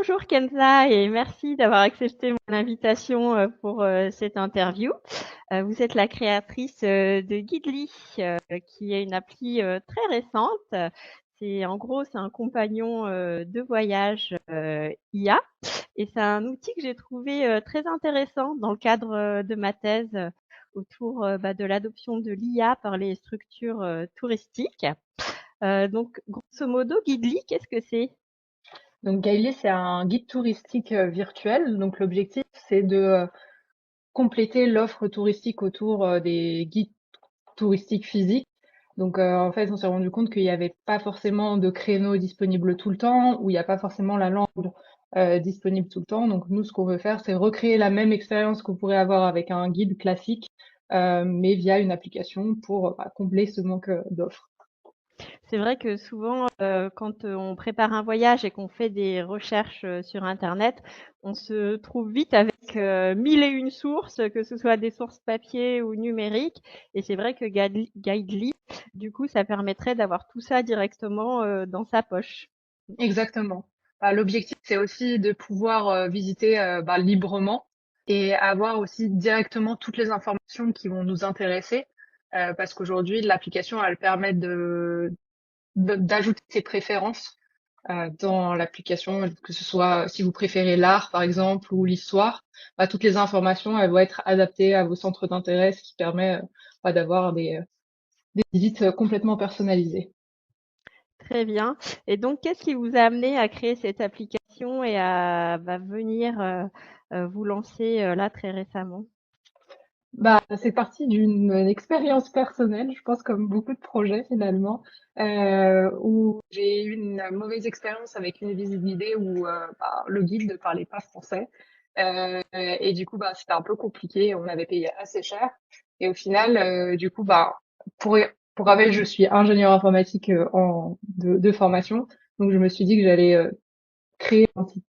Bonjour Kenza et merci d'avoir accepté mon invitation pour cette interview. Vous êtes la créatrice de Guidely, qui est une appli très récente. C'est un compagnon de voyage IA et c'est un outil que j'ai trouvé très intéressant dans le cadre de ma thèse autour de l'adoption de l'IA par les structures touristiques. Donc, grosso modo, Guidely, qu'est-ce que c'est? Donc Gaïli, c'est un guide touristique virtuel. Donc l'objectif, c'est de compléter l'offre touristique autour des guides touristiques physiques. Donc en fait, on s'est rendu compte qu'il n'y avait pas forcément de créneaux disponibles tout le temps, ou il n'y a pas forcément la langue disponible tout le temps. Donc nous, ce qu'on veut faire, c'est recréer la même expérience qu'on pourrait avoir avec un guide classique, mais via une application pour combler ce manque d'offres. C'est vrai que souvent, quand, on prépare un voyage et qu'on fait des recherches, sur internet, on se trouve vite avec, 1000 et une sources, que ce soit des sources papier ou numériques et c'est vrai que Guidely, du coup, ça permettrait d'avoir tout ça directement, dans sa poche. Exactement. L'objectif, c'est aussi de pouvoir visiter librement et avoir aussi directement toutes les informations qui vont nous intéresser, parce qu'aujourd'hui, l'application, elle permet d'ajouter ses préférences dans l'application, que ce soit si vous préférez l'art, par exemple, ou l'histoire. Toutes les informations, elles vont être adaptées à vos centres d'intérêt, ce qui permet d'avoir des visites complètement personnalisées. Très bien et donc qu'est-ce qui vous a amené à créer cette application et à, venir, vous lancer, là, très récemment? C'est parti d'une expérience personnelle, je pense, comme beaucoup de projets finalement, où j'ai eu une mauvaise expérience avec une visite guidée où le guide ne parlait pas français. Et du coup, c'était un peu compliqué, on avait payé assez cher. Et au final, pour, pour rappel, je suis ingénieure informatique de formation, donc je me suis dit que j'allais créer un petit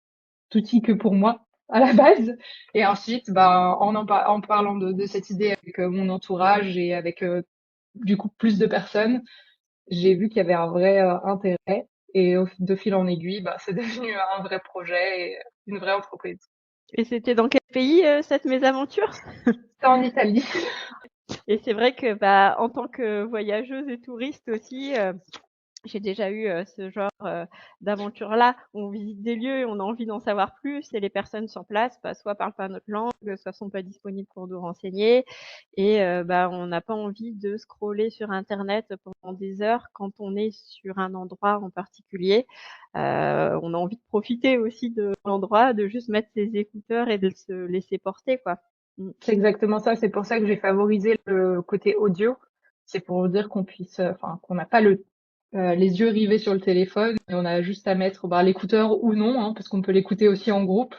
outil que pour moi à la base. Et ensuite, en parlant de cette idée avec mon entourage et avec du coup plus de personnes, j'ai vu qu'il y avait un vrai intérêt. Et de fil en aiguille, c'est devenu un vrai projet et une vraie entreprise. Et c'était dans quel pays, cette mésaventure? C'est en Italie. Et c'est vrai que, en tant que voyageuse et touriste aussi, j'ai déjà eu, ce genre, d'aventure-là. On visite des lieux et on a envie d'en savoir plus et les personnes sur place, soit parlent pas notre langue, soit sont pas disponibles pour nous renseigner et on n'a pas envie de scroller sur internet pendant des heures quand on est sur un endroit en particulier. On a envie de profiter aussi de l'endroit, de juste mettre ses écouteurs et de se laisser porter, quoi. Mmh. C'est exactement ça. C'est pour ça que j'ai favorisé le côté audio. C'est pour dire qu'on puisse, qu'on n'a pas les yeux rivés sur le téléphone et on a juste à mettre l'écouteur ou non, hein, parce qu'on peut l'écouter aussi en groupe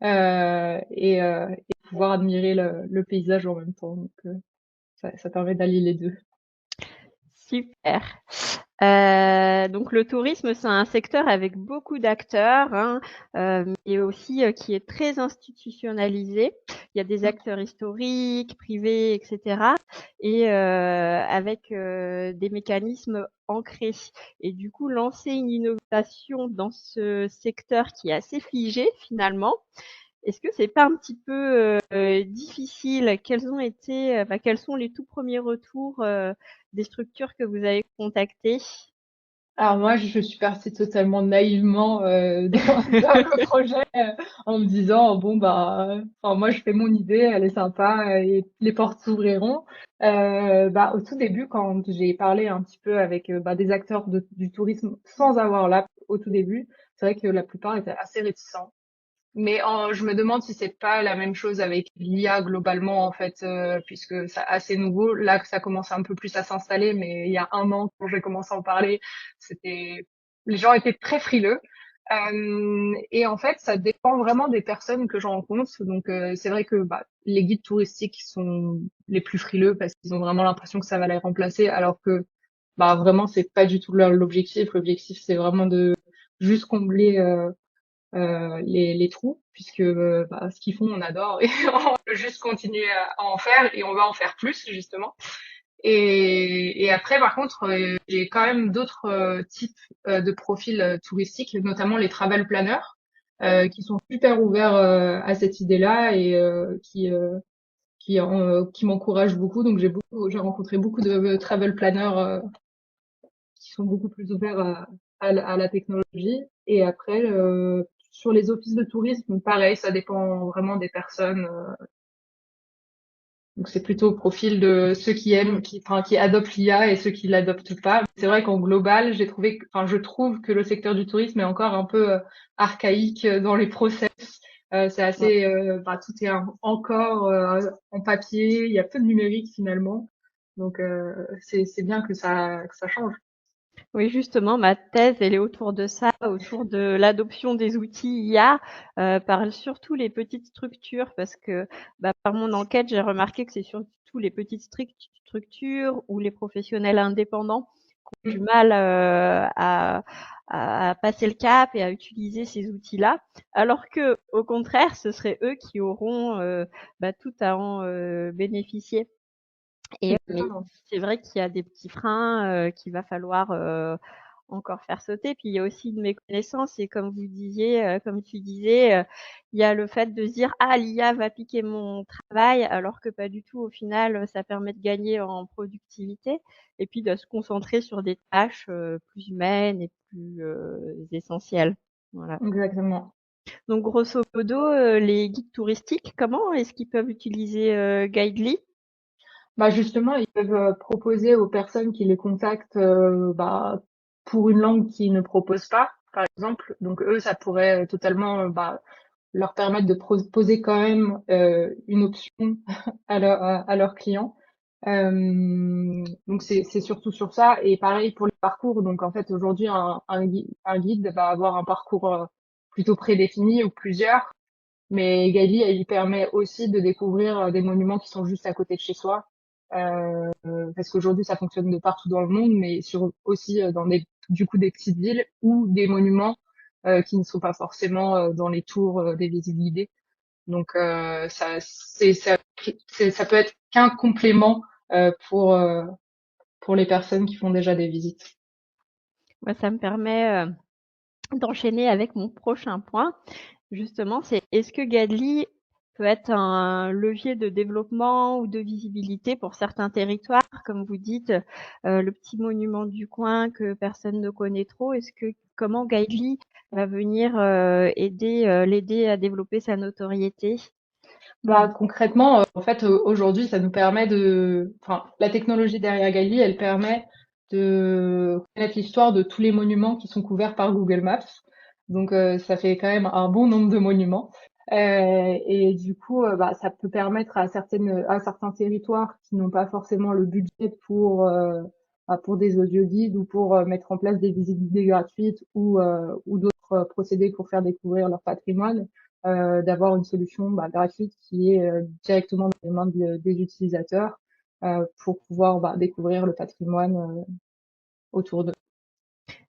et pouvoir admirer le paysage en même temps. Donc ça permet d'allier les deux. Super. Donc le tourisme, c'est un secteur avec beaucoup d'acteurs, hein, mais aussi, qui est très institutionnalisé. Il y a des acteurs historiques, privés et cetera et avec, des mécanismes ancrés et du coup, lancer une innovation dans ce secteur qui est assez figé finalement, est-ce que c'est pas un petit peu difficile? Quels sont les tout premiers retours des structures que vous avez contactées? Alors moi, je suis partie totalement naïvement dans le projet en me disant moi je fais mon idée, elle est sympa et les portes s'ouvriront. Au tout début, quand j'ai parlé un petit peu avec des acteurs du tourisme sans avoir l'app au tout début, c'est vrai que la plupart étaient assez réticents. Mais je me demande si c'est pas la même chose avec l'IA globalement en fait, puisque c'est assez nouveau. Là, que ça commence un peu plus à s'installer, mais il y a un an quand j'ai commencé à en parler, c'était les gens étaient très frileux. Et en fait, ça dépend vraiment des personnes que je rencontre. Donc, c'est vrai que les guides touristiques sont les plus frileux parce qu'ils ont vraiment l'impression que ça va les remplacer, alors que vraiment c'est pas du tout l'objectif. L'objectif, c'est vraiment de juste combler les trous, puisque ce qu'ils font, on adore et on veut juste continuer à en faire et on va en faire plus justement. Et après, par contre, j'ai quand même d'autres types de profils touristiques, notamment les travel planners, qui sont super ouverts à cette idée-là et qui m'encouragent beaucoup. Donc j'ai rencontré beaucoup de travel planners qui sont beaucoup plus ouverts à la technologie. Et après, sur les offices de tourisme, pareil, ça dépend vraiment des personnes. Donc c'est plutôt au profil de ceux qui aiment, qui adoptent l'IA et ceux qui l'adoptent pas. C'est vrai qu'en global, je trouve que le secteur du tourisme est encore un peu archaïque dans les process. C'est assez, tout est encore en papier. Il y a peu de numérique finalement. Donc c'est bien que ça change. Oui, justement, ma thèse, elle est autour de ça, autour de l'adoption des outils IA par surtout les petites structures, parce que par mon enquête, j'ai remarqué que c'est surtout les petites structures ou les professionnels indépendants qui ont du mal à passer le cap et à utiliser ces outils-là, alors que, au contraire, ce serait eux qui auront tout à en bénéficier. Et mais Exactement. c'est vrai qu'il y a des petits freins qu'il va falloir encore faire sauter. Puis il y a aussi une méconnaissance et comme vous disiez, comme tu disais, il y a le fait de se dire: «Ah, l'IA va piquer mon travail», alors que pas du tout. Au final, ça permet de gagner en productivité et puis de se concentrer sur des tâches plus humaines et plus essentielles. Voilà. Exactement. Donc grosso modo, les guides touristiques, comment est-ce qu'ils peuvent utiliser Guidely? Bah justement, ils peuvent proposer aux personnes qui les contactent pour une langue qu'ils ne proposent pas, par exemple. Donc eux, ça pourrait totalement leur permettre de poser quand même une option à leurs clients. Donc c'est surtout sur ça. Et pareil pour les parcours. Donc en fait, aujourd'hui, un guide va avoir un parcours plutôt prédéfini ou plusieurs. Mais Gaïli, elle lui permet aussi de découvrir des monuments qui sont juste à côté de chez soi. Parce qu'aujourd'hui, ça fonctionne de partout dans le monde, mais aussi dans du coup, des petites villes ou des monuments qui ne sont pas forcément dans les tours des visites guidées. Donc, ça peut être qu'un complément euh, pour, euh, pour les personnes qui font déjà des visites. Bah, ça me permet d'enchaîner avec mon prochain point. Justement, c'est est-ce que Gadli peut être un levier de développement ou de visibilité pour certains territoires, comme vous dites, le petit monument du coin que personne ne connaît trop. Comment Gadli va venir l'aider à développer sa notoriété? Bah, concrètement, en fait, aujourd'hui, ça nous permet la technologie derrière Gaïli, elle permet de connaître l'histoire de tous les monuments qui sont couverts par Google Maps. Donc, ça fait quand même un bon nombre de monuments. Et du coup, ça peut permettre à certains territoires qui n'ont pas forcément le budget pour des audioguides ou pour mettre en place des visites guidées gratuites ou d'autres procédés pour faire découvrir leur patrimoine d'avoir une solution gratuite qui est directement dans les mains des utilisateurs pour pouvoir découvrir le patrimoine autour d'eux.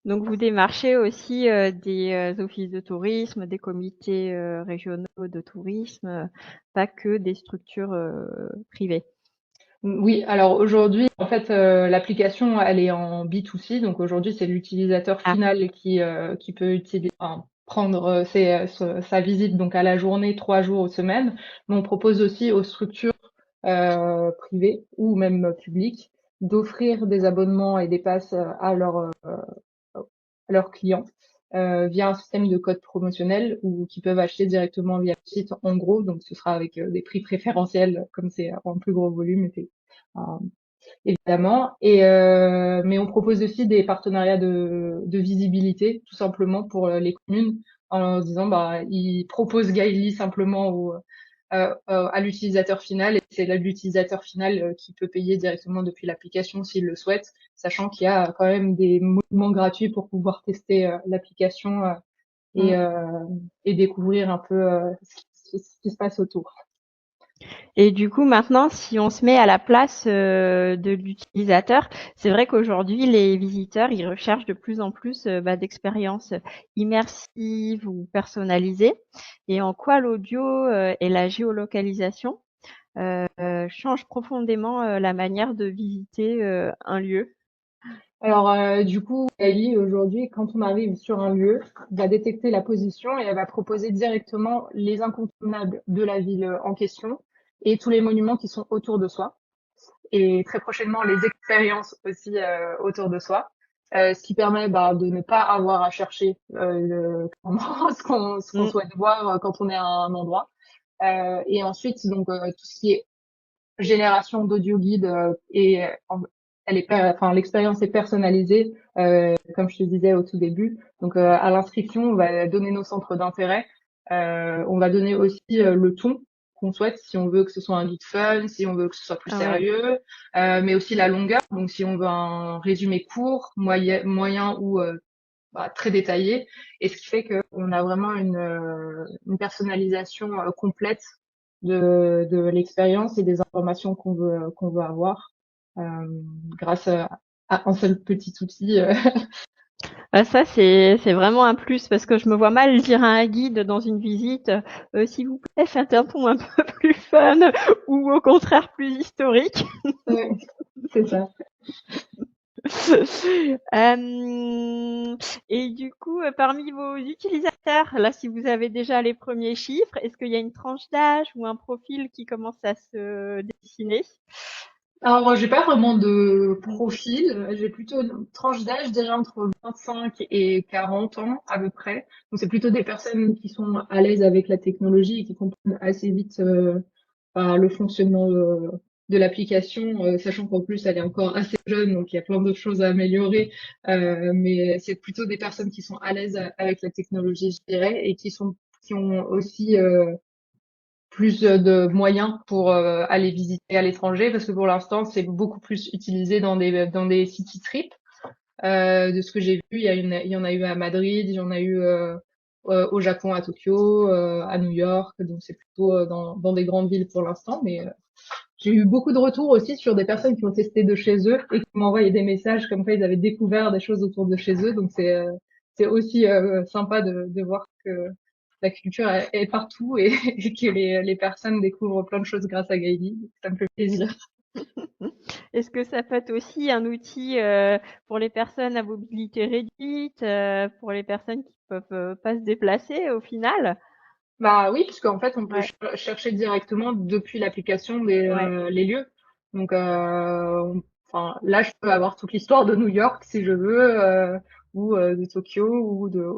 Donc vous démarchez aussi des offices de tourisme, des comités régionaux de tourisme, pas que des structures privées. Oui, alors aujourd'hui, en fait, l'application, elle est en B2C, donc aujourd'hui, c'est l'utilisateur Ah, final qui peut prendre sa visite donc à la journée, 3 jours aux semaines. Mais on propose aussi aux structures privées ou même publiques d'offrir des abonnements et des passes à leurs clients via un système de code promotionnel ou qui peuvent acheter directement via le site en gros. Donc ce sera avec des prix préférentiels comme c'est en plus gros volume euh, évidemment. Mais on propose aussi des partenariats de visibilité tout simplement pour les communes en leur disant ils proposent Gaïli simplement à l'utilisateur final et c'est l'utilisateur final qui peut payer directement depuis l'application s'il le souhaite, sachant qu'il y a quand même des monuments gratuits pour pouvoir tester l'application et, mm. euh, et découvrir un peu ce qui se passe autour. Et du coup, maintenant, si on se met à la place de l'utilisateur, c'est vrai qu'aujourd'hui, les visiteurs, ils recherchent de plus en plus d'expériences immersives ou personnalisées. Et en quoi l'audio et la géolocalisation changent profondément la manière de visiter un lieu. Alors, du coup, Ellie, aujourd'hui, quand on arrive sur un lieu, va détecter la position et elle va proposer directement les incontournables de la ville en question et tous les monuments qui sont autour de soi. Et très prochainement, les expériences aussi autour de soi. Ce qui permet de ne pas avoir à chercher ce qu'on Mm. souhaite voir quand on est à un endroit. Et ensuite, donc, tout ce qui est génération d'audio guide enfin, l'expérience est personnalisée, comme je te disais au tout début. Donc, à l'inscription, on va donner nos centres d'intérêt. On va donner aussi le ton qu'on souhaite, si on veut que ce soit un guide fun, si on veut que ce soit plus Ah ouais. sérieux, mais aussi la longueur. Donc, si on veut un résumé court, moyen ou très détaillé, et ce qui fait qu'on a vraiment une personnalisation complète de l'expérience et des informations qu'on veut avoir grâce à un seul petit outil. Ah, ça, c'est vraiment un plus parce que je me vois mal dire à un guide dans une visite, s'il vous plaît, faites un ton un peu plus fun ou au contraire plus historique. Ouais, c'est ça. Et du coup, parmi vos utilisateurs, là, si vous avez déjà les premiers chiffres, est-ce qu'il y a une tranche d'âge ou un profil qui commence à se dessiner? Alors, j'ai pas vraiment de profil. J'ai plutôt une tranche d'âge déjà entre 25 et 40 ans à peu près. Donc, c'est plutôt des personnes qui sont à l'aise avec la technologie et qui comprennent assez vite le fonctionnement de l'application, sachant qu'en plus elle est encore assez jeune, donc il y a plein d'autres choses à améliorer. Mais c'est plutôt des personnes qui sont à l'aise avec la technologie, je dirais, et qui ont aussi plus de moyens pour aller visiter à l'étranger, parce que pour l'instant c'est beaucoup plus utilisé dans des city trips. De ce que j'ai vu, il y en a eu à Madrid, il y en a eu au Japon, à Tokyo, à New York, donc c'est plutôt dans des grandes villes pour l'instant, mais j'ai eu beaucoup de retours aussi sur des personnes qui ont testé de chez eux et qui m'ont envoyé des messages comme quoi ils avaient découvert des choses autour de chez eux. Donc c'est aussi sympa de voir que la culture est partout et que les personnes découvrent plein de choses grâce à Gaïli. Ça me fait plaisir. Est-ce que ça peut être aussi un outil pour les personnes à mobilité réduite, pour les personnes qui peuvent pas se déplacer au final? Bah oui, puisqu'en fait on peut Ouais, chercher directement depuis l'application ouais. les lieux. Donc enfin là je peux avoir toute l'histoire de New York si je veux ou de Tokyo ou de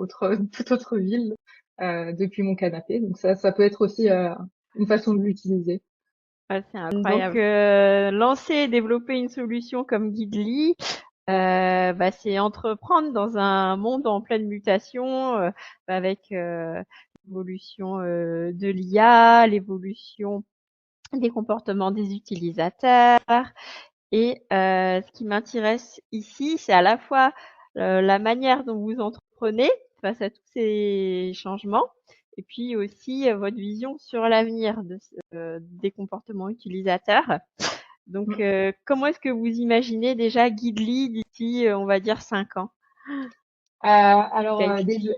toute autre ville depuis mon canapé. Donc ça peut être aussi une façon de l'utiliser. Ouais, c'est Donc incroyable. Lancer et développer une solution comme Guidely, c'est entreprendre dans un monde en pleine mutation, avec l'évolution de l'IA, l'évolution des comportements des utilisateurs. Et ce qui m'intéresse ici, c'est à la fois la manière dont vous entreprenez face à tous ces changements, et puis aussi votre vision sur l'avenir des comportements utilisateurs. Donc, comment est-ce que vous imaginez déjà Guidely d'ici, on va dire 5 ans? alors Quel-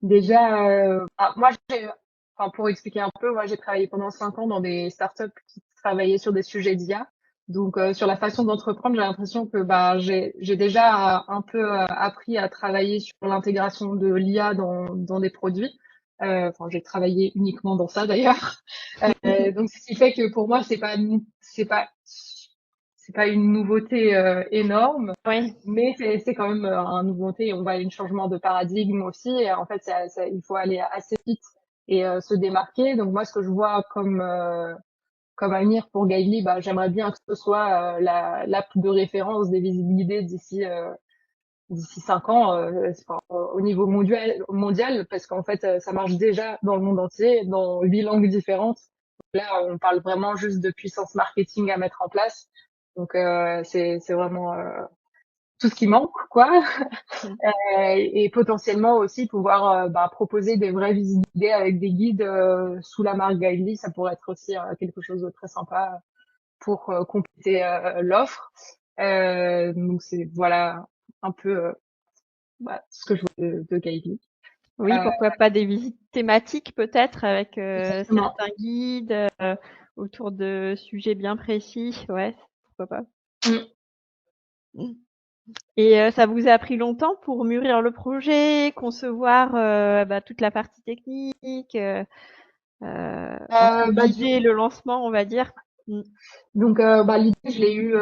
déjà moi enfin pour expliquer un peu, moi j'ai travaillé pendant 5 ans dans des startups qui travaillaient sur des sujets d'IA. Donc sur la façon d'entreprendre, j'ai l'impression que j'ai déjà un peu appris à travailler sur l'intégration de l'IA dans des produits. Enfin, j'ai travaillé uniquement dans ça d'ailleurs. Donc ce qui fait que pour moi c'est pas une nouveauté énorme, Oui, mais c'est quand même un nouveauté. On voit un changement de paradigme aussi. Et en fait, il faut aller assez vite et se démarquer. Donc moi, ce que je vois comme avenir pour Gaïli, j'aimerais bien que ce soit l'app de référence des visites guidées d'ici 5 ans, au niveau mondial, parce qu'en fait, ça marche déjà dans le monde entier, dans 8 langues différentes. Là, on parle vraiment juste de puissance marketing à mettre en place. Donc, c'est vraiment tout ce qui manque, quoi. Et potentiellement aussi pouvoir proposer des vraies visites guidées avec des guides sous la marque Guidely, ça pourrait être aussi quelque chose de très sympa pour compléter l'offre. Donc c'est voilà un peu ce que je vois de Guidely. oui, Euh, pourquoi pas des visites thématiques peut-être avec exactement. certains guides autour de sujets bien précis. Ouais, pourquoi pas. Mm. Mmh. Et ça vous a pris longtemps pour mûrir le projet, concevoir, toute la partie technique, ensuite Bah, du guider le lancement, on va dire? Mmh. Donc, l'idée, je l'ai eue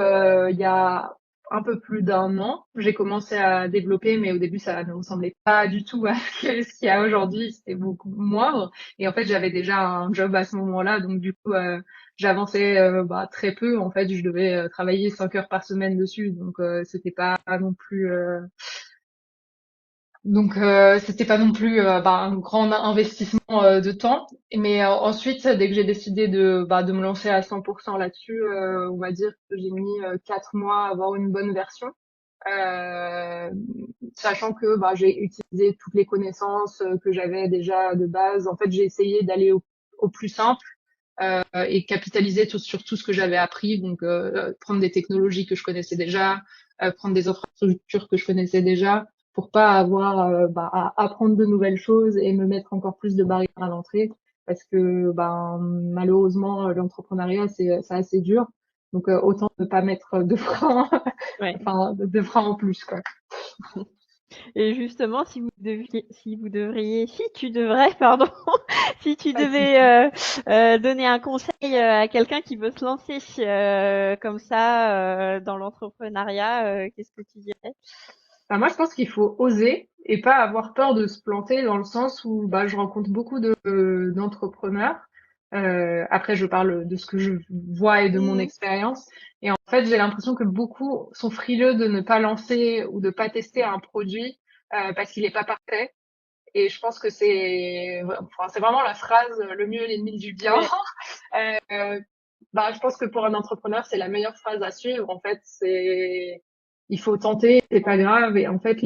il y a un peu plus d'un an. J'ai commencé à développer, mais au début, ça ne ressemblait pas du tout à ce qu'il y a aujourd'hui. C'était beaucoup moindre. Et en fait, j'avais déjà un job à ce moment-là, donc du coup, j'avançais très peu. En fait, je devais travailler 5 heures par semaine dessus, donc c'était pas non plus c'était pas non plus un grand investissement de temps. Mais ensuite, dès que j'ai décidé de me lancer à 100% là-dessus, on va dire que j'ai mis 4 mois à avoir une bonne version. Euh, Sachant que j'ai utilisé toutes les connaissances que j'avais déjà de base. En fait, j'ai essayé d'aller au plus simple et capitaliser sur tout ce que j'avais appris. Donc, prendre des technologies que je connaissais déjà, prendre des infrastructures que je connaissais déjà, pour pas avoir à apprendre de nouvelles choses et me mettre encore plus de barrières à l'entrée. Parce que malheureusement, l'entrepreneuriat, c'est assez dur. Donc, autant ne pas mettre de frein, Ouais. enfin, de frein en plus, quoi. Et justement, si tu devrais, pardon, si tu Pas de devais souci. donner un conseil à quelqu'un qui veut se lancer comme ça dans l'entrepreneuriat, qu'est-ce que tu dirais? Enfin, moi, je pense qu'il faut oser et pas avoir peur de se planter dans le sens où je rencontre beaucoup d'entrepreneurs. Après, je parle de ce que je vois et de mon Mmh. expérience. Et en fait, j'ai l'impression que beaucoup sont frileux de ne pas lancer ou de pas tester un produit parce qu'il n'est pas parfait. Et je pense que c'est vraiment la phrase le mieux est l'ennemi du bien. Ouais. Je pense que pour un entrepreneur, c'est la meilleure phrase à suivre. En fait, il faut tenter, c'est pas grave. Et en fait,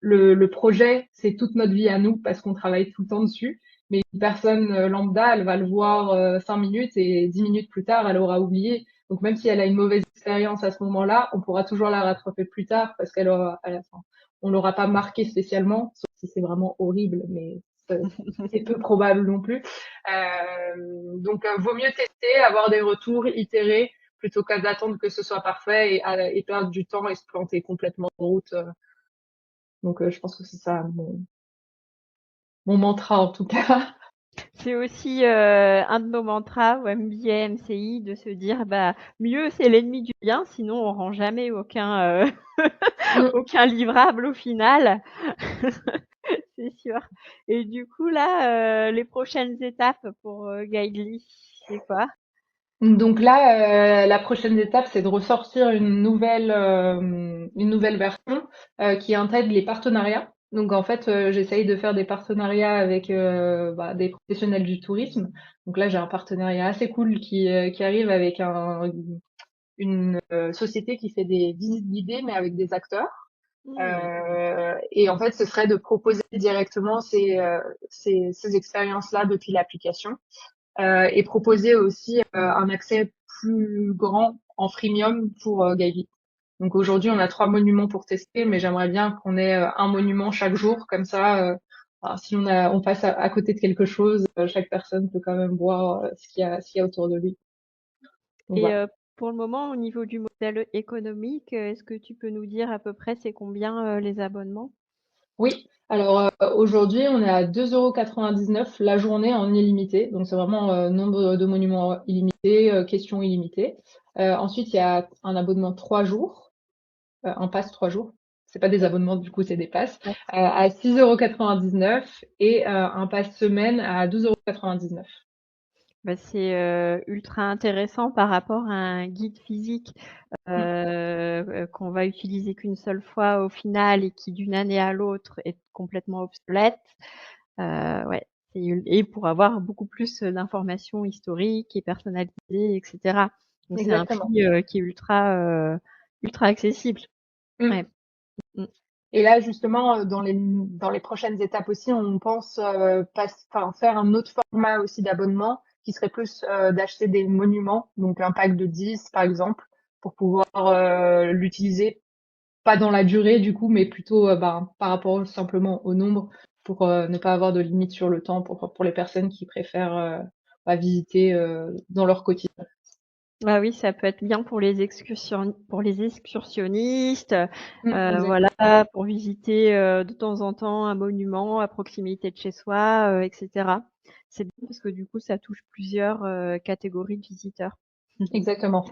le projet, c'est toute notre vie à nous parce qu'on travaille tout le temps dessus. Mais une personne lambda, elle va le voir 5 minutes et 10 minutes plus tard, elle aura oublié. Donc même si elle a une mauvaise expérience à ce moment-là, on pourra toujours la rattraper plus tard parce on l'aura pas marqué spécialement, sauf si c'est vraiment horrible, mais c'est peu probable non plus. Vaut mieux tester, avoir des retours, itérer, plutôt qu'à d'attendre que ce soit parfait et perdre du temps et se planter complètement de route. Je pense que c'est ça mon mantra en tout cas. C'est aussi un de nos mantras au MBA MCI de se dire mieux c'est l'ennemi du bien, sinon on rend jamais aucun aucun livrable au final. C'est sûr. Et du coup là, les prochaines étapes pour Guidely, c'est quoi? Donc là, la prochaine étape, c'est de ressortir une nouvelle version qui intègre les partenariats. Donc en fait, j'essaye de faire des partenariats avec des professionnels du tourisme. Donc là, j'ai un partenariat assez cool qui arrive avec une société qui fait des visites guidées, mais avec des acteurs. Mmh. Et en fait, ce serait de proposer directement ces expériences-là depuis l'application et proposer aussi un accès plus grand en freemium pour Gaïvi. Donc aujourd'hui, on a 3 monuments pour tester, mais j'aimerais bien qu'on ait un monument chaque jour, comme ça, si on passe à côté de quelque chose, chaque personne peut quand même voir ce qu'il y a autour de lui. Donc Et voilà. pour le moment, au niveau du modèle économique, est-ce que tu peux nous dire à peu près c'est combien les abonnements? Oui, alors aujourd'hui, on est à 2,99 € la journée en illimité. Donc c'est vraiment nombre de monuments illimité, questions illimitées. Ensuite, il y a un abonnement 3 jours. Un pass 3 jours. C'est pas des abonnements, du coup, c'est des passes. À 6,99 € et un pass semaine à 12,99 €. C'est ultra intéressant par rapport à un guide physique Mm. qu'on va utiliser qu'une seule fois au final et qui d'une année à l'autre est complètement obsolète. Ouais, et pour avoir beaucoup plus d'informations historiques et personnalisées, et cetera. Donc c'est un Exactement. prix qui est ultra accessible. Mm. Ouais. Mmh. Et là, justement, dans les prochaines étapes aussi, on pense faire un autre format aussi d'abonnement qui serait plus d'acheter des monuments, donc un pack de 10 par exemple, pour pouvoir l'utiliser pas dans la durée du coup, mais plutôt par rapport simplement au nombre pour ne pas avoir de limite sur le temps pour les personnes qui préfèrent visiter dans leur quotidien. Ah oui, ça peut être bien pour les excursionnistes, Exact. voilà, pour visiter, de temps en temps un monument à proximité de chez soi, et cetera. C'est bien parce que du coup, ça touche plusieurs, catégories de visiteurs. Exactement.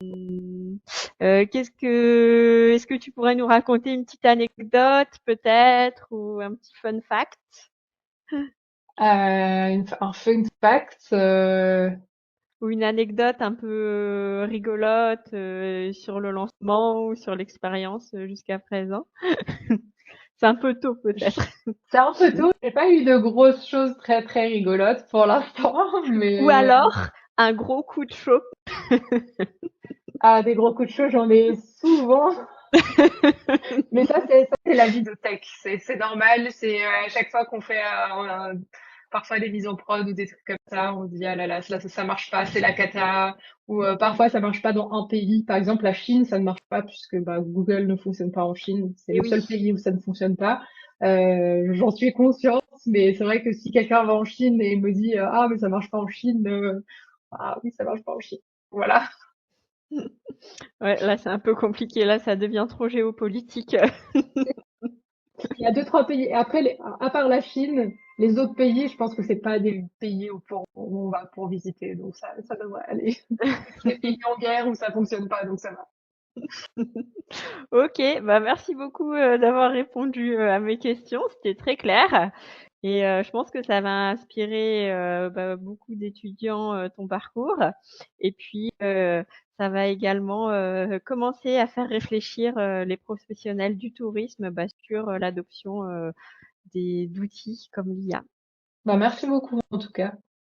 Mmh, est-ce que tu pourrais nous raconter une petite anecdote peut-être ou un petit fun fact? Un fun fact, Ou une anecdote un peu, rigolote, sur le lancement ou sur l'expérience, jusqu'à présent? C'est un peu tôt peut-être. c'est un peu tôt. J'ai pas eu de grosses choses très très rigolotes pour l'instant, Ou mais alors un gros coup de chaud. ah, des gros coups de chaud, j'en ai souvent. Mais ça c'est la vie de tech. C'est normal. C'est à chaque fois qu'on fait parfois des mises en prod ou des trucs comme ça, on se dit ah là là, ça marche pas, c'est la cata. Ou parfois ça marche pas dans un pays. Par exemple, la Chine, ça ne marche pas puisque bah, Google ne fonctionne pas en Chine. C'est Et le oui. seul pays où ça ne fonctionne pas. J'en suis consciente, mais c'est vrai que si quelqu'un va en Chine et me dit ah mais ça marche pas en Chine, ah oui ça marche pas en Chine. Voilà. Ouais, là, c'est un peu compliqué. Là, ça devient trop géopolitique. Il y a deux, trois pays. Et après, à part la Chine, les autres pays, je pense que c'est pas des pays où on va pour visiter. Donc ça devrait aller. C'est des pays en guerre où ça fonctionne pas, donc ça va. OK, bah, merci beaucoup, d'avoir répondu, à mes questions. C'était très clair et je pense que ça va inspirer, bah, beaucoup d'étudiants, ton parcours et puis, ça va également, commencer à faire réfléchir, les professionnels du tourisme, bah, sur, l'adoption, d'outils comme l'IA. Bah, merci beaucoup en tout cas.